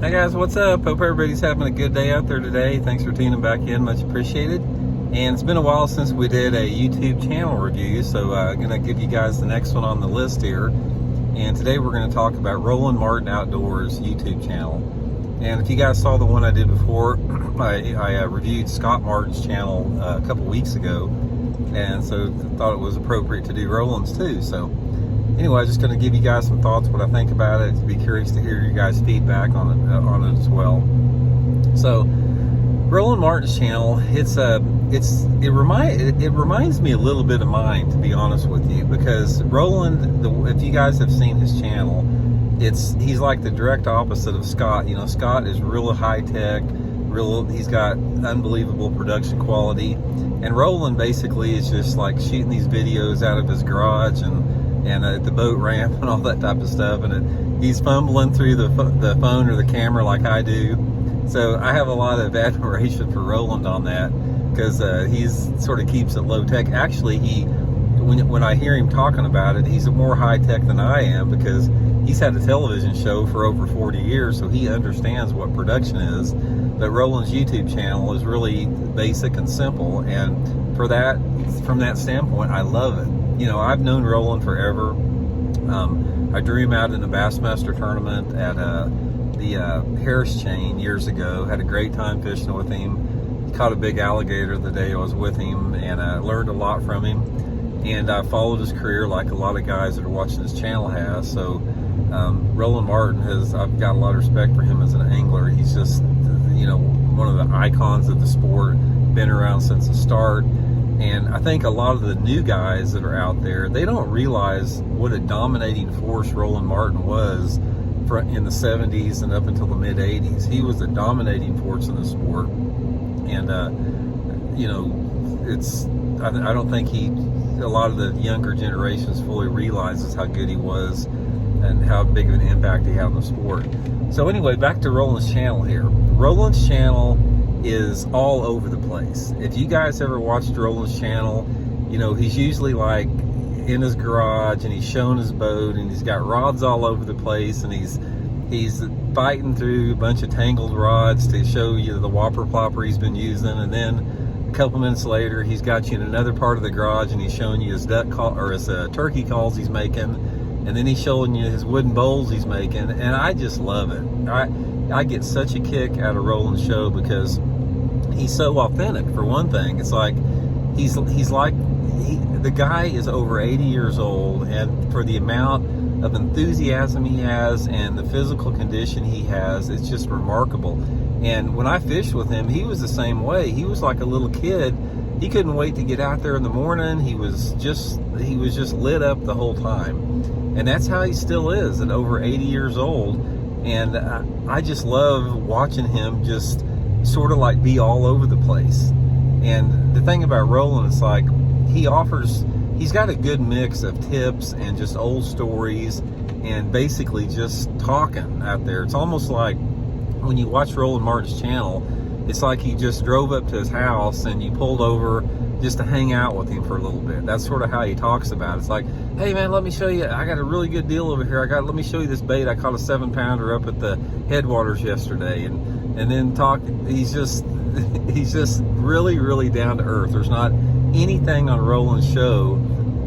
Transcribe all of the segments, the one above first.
Hey guys, what's up? Hope everybody's having a good day out there today. Thanks for tuning back in, much appreciated. And it's been a while since we did a YouTube channel review, so I'm going to give you guys the next one on the list here. And today we're going to talk about Roland Martin Outdoors YouTube channel. And if you guys saw the one I did before, I reviewed Scott Martin's channel a couple weeks ago, and so thought it was appropriate to do Roland's too. So anyway, I'm just going to give you guys some thoughts, what I think about it. Be curious to hear your guys' feedback on it as well. So, Roland Martin's channel, it reminds me a little bit of mine, to be honest with you, because Roland, if you guys have seen his channel, he's like the direct opposite of Scott. You know, Scott is real high tech, he's got unbelievable production quality, and Roland basically is just like shooting these videos out of his garage and at the boat ramp and all that type of stuff, and he's fumbling through the phone or the camera like I do. So I have a lot of admiration for Roland on that, because he's sort of keeps it low tech. Actually, when I hear him talking about it, he's more high tech than I am, because he's had a television show for over 40 years, so he understands what production is. But Roland's YouTube channel is really basic and simple, and from that standpoint, I love it. You know, I've known Roland forever. I drew him out in a Bassmaster tournament at the Harris Chain years ago. Had a great time fishing with him. Caught a big alligator the day I was with him, and I learned a lot from him. And I followed his career like a lot of guys that are watching his channel has. So Roland Martin I've got a lot of respect for him as an angler. He's just, you know, one of the icons of the sport, been around since the start. And I think a lot of the new guys that are out there, they don't realize what a dominating force Roland Martin was in the 70s and up until the mid 80s. He was a dominating force in the sport. And, you know, I don't think a lot of the younger generations fully realizes how good he was and how big of an impact he had on the sport. So anyway, back to Roland's channel here. Roland's channel is all over the place. If you guys ever watched Roland's channel, you know, he's usually like in his garage and he's showing his boat and he's got rods all over the place, and he's biting through a bunch of tangled rods to show you the whopper plopper he's been using, and then a couple minutes later he's got you in another part of the garage and he's showing you his his turkey calls he's making, and then he's showing you his wooden bowls he's making. And I just love it. I get such a kick out of Roland's show because he's so authentic. For one thing, it's like the guy is over 80 years old, and for the amount of enthusiasm he has and the physical condition he has, it's just remarkable. And when I fished with him, he was the same way. He was like a little kid. He couldn't wait to get out there in the morning. He was just lit up the whole time. And that's how he still is at over 80 years old. And I just love watching him just sort of like be all over the place. And the thing about Roland, it's like he's got a good mix of tips and just old stories and basically just talking out there. It's almost like when you watch Roland Martin's channel, it's like he just drove up to his house and you pulled over just to hang out with him for a little bit. That's sort of how he talks about it. It's like, hey man, let me show you, I got a really good deal over here. let me show you this bait. I caught a 7-pounder up at the headwaters yesterday. And then he's just really, really down to earth. There's not anything on Roland's show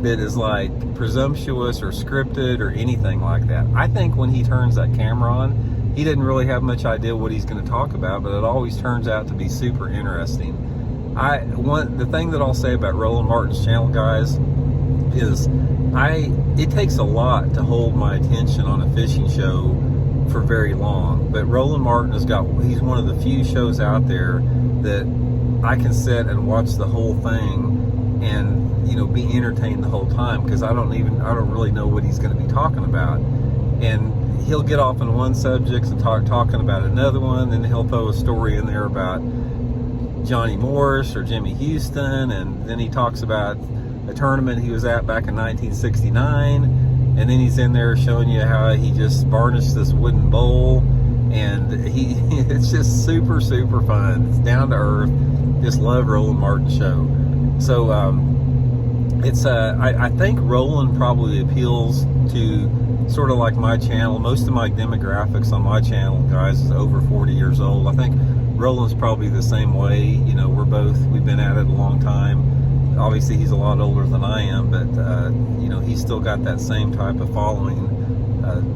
that is like presumptuous or scripted or anything like that. I think when he turns that camera on, he didn't really have much idea what he's going to talk about, but it always turns out to be super interesting. The thing that I'll say about Roland Martin's channel, guys, is it takes a lot to hold my attention on a fishing show for very long. But Roland Martin he's one of the few shows out there that I can sit and watch the whole thing and, you know, be entertained the whole time, because I don't really know what he's going to be talking about. And he'll get off on one subject and talking about another one, then he'll throw a story in there about Johnny Morris or Jimmy Houston, and then he talks about a tournament he was at back in 1969, and then he's in there showing you how he just varnished this wooden bowl, and it's just super, super fun. It's down to earth. Just love Roland Martin's show. So I think Roland probably appeals to sort of like my channel. Most of my demographics on my channel, guys, is over 40 years old. I think Roland's probably the same way. You know, we've been at it a long time. Obviously, he's a lot older than I am, but you know, he's still got that same type of following.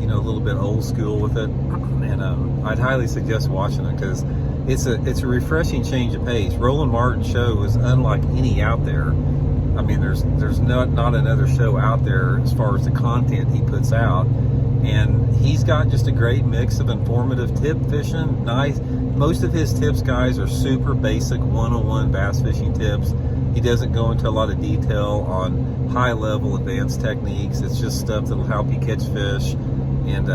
You know, a little bit old school with it, and I'd highly suggest watching it because it's a refreshing change of pace. Roland Martin show is unlike any out there. I mean, there's not another show out there as far as the content he puts out, and he's got just a great mix of informative tip fishing. Nice. Most of his tips, guys, are super basic 101 bass fishing tips. He doesn't go into a lot of detail on high-level advanced techniques. It's just stuff that'll help you catch fish, and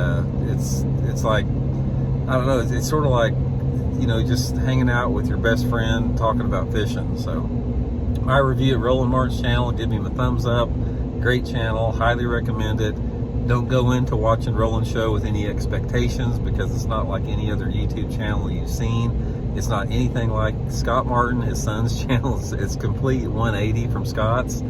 it's like, I don't know, it's sort of like, you know, just hanging out with your best friend talking about fishing. So my review at Roland Martin's channel, give him a thumbs up. Great channel, highly recommend it. Don't go into watching Roland's show with any expectations, because it's not like any other YouTube channel you've seen. It's not anything like Scott Martin, his son's channel. It's complete 180 from Scott's,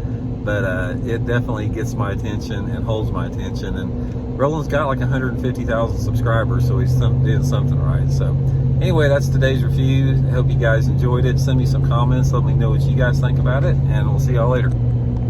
but it definitely gets my attention and holds my attention. And Roland's got like 150,000 subscribers, so he's doing something right. So anyway, that's today's review. I hope you guys enjoyed it. Send me some comments. Let me know what you guys think about it, and we'll see y'all later.